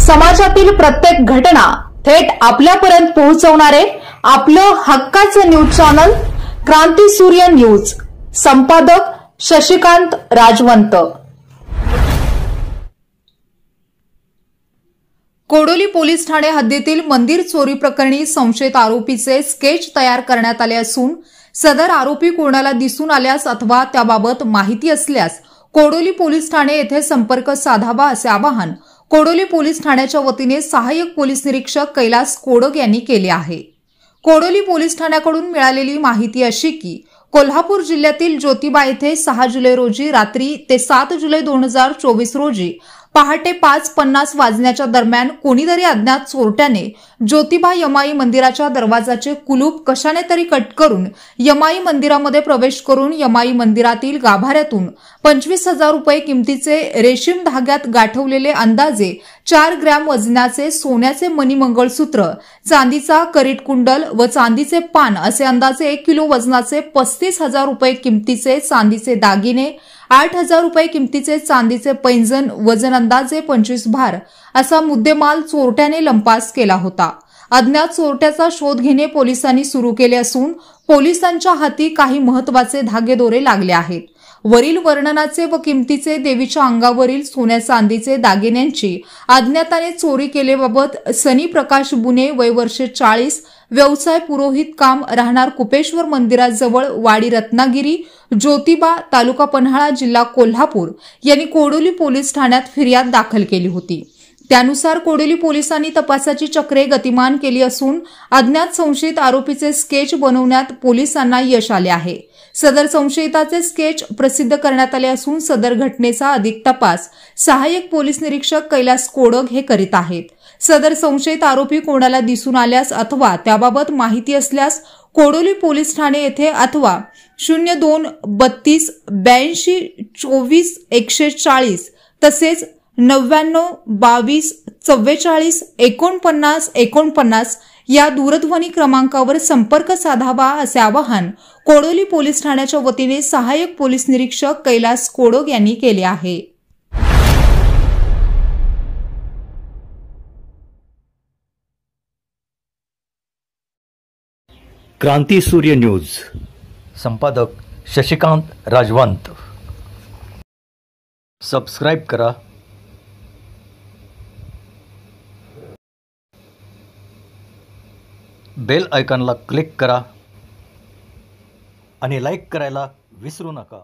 समाजातील प्रत्येक घटना थेट आपल्यापर्यंत पोहोचवणारे आपलं हक्काचं न्यूज चॅनल क्रांती सूर्य न्यूज। संपादक शशिकांत राजवंत। कोडोली पोलीस ठाणे हद्दीतील मंदिर चोरी प्रकरणी संशयित आरोपीचे स्केच तयार करण्यात आले असून सदर आरोपी कोणाला दिसून आल्यास अथवा त्याबाबत माहिती असल्यास कोडोली पोलीस ठाणे येथे संपर्क साधावा असे आवाहन कोडोली पोलीस ठाण्याच्या वतीने सहाय्यक पोलीस निरीक्षक कैलास कोडक यांनी केले आहे। कोडोली पोलीस ठाण्याकडून मिळालेली माहिती अशी की कोल्हापूर जिल्ह्यातील ज्योतिबा येथे 6 जुलै रोजी रात्री ते 7 जुलै 2024 रोजी पहाटे 5:50 वाजण्याच्या दरम्यान कोणीतरी अज्ञात चोरट्याने ज्योतिबा यमाई मंदिराच्या दरवाजाचे कुलूप कशाने तरी कट करून यमाई मंदिरामध्ये प्रवेश करून यमाई मंदिरातील गाभाऱ्यातून 25,000 रुपये किमतीचे रेशीम धाग्यात गाठवलेले अंदाजे 4 ग्रॅम वजनाचे सोन्याचे मणी मंगळसूत्र, चांदीचा करीट कुंडल व चांदीचे पान असे अंदाजे 1 किलो वजनाचे 35,000 रुपये किमतीचे चांदीचे दागिने, 8,000 रुपये किमतीचे चांदीचे पैंजण वजन अंदाजे 25 भार असा मुद्देमाल चोरट्याने लंपास केला होता। अज्ञात चोरट्याचा शोध घेणे पोलिसांनी सुरू केले असून पोलिसांच्या हाती काही महत्त्वाचे धागेदोरे लागले आहेत। वरील वर्णनाचे व किमतीचे देवीच्या अंगावरील सोन्या चांदीचे दागिन्यांची अज्ञाताने चोरी केल्याबाबत सनी प्रकाश बुने वय वर्ष 40, व्यवसाय पुरोहित काम, राहणार कुपेश्वर मंदिराजवळ वाडी रत्नागिरी, ज्योतिबा, तालुका पन्हाळा, जिल्हा कोल्हापूर यांनी कोडोली पोलीस ठाण्यात फिर्याद दाखल केली होती। त्यानुसार कोडोली पोलिसांनी तपासाची चक्रे गतिमान केली असून अज्ञात संशयित आरोपीचे स्केच बनवण्यात पोलिसांना यश आले आहे। सदर संशयिताचे स्केच प्रसिद्ध करण्यात आले असून सदर घटनेचा अधिक तपास सहाय्यक पोलीस निरीक्षक कैलास कोडक हे करीत आहेत। सदर संशयित आरोपी कोणाला दिसून आल्यास अथवा त्याबाबत माहिती असल्यास कोडोली पोलीस ठाणे येथे अथवा 02 32 82 24 140 तसेच 99 22 44 49 49 या दूरध्वनी क्रमांकावर संपर्क साधावा असे आवाहन कोडोली पोलीस ठाण्याच्या वतीने सहाय्यक पोलीस निरीक्षक कैलास कोडक यांनी केले आहे। क्रांती सूर्य न्यूज। संपादक शशिकांत राजवंत। सबस्क्राइब करा, बेल आयकॉनला क्लिक करा आणि लाईक करायला विसरू नका।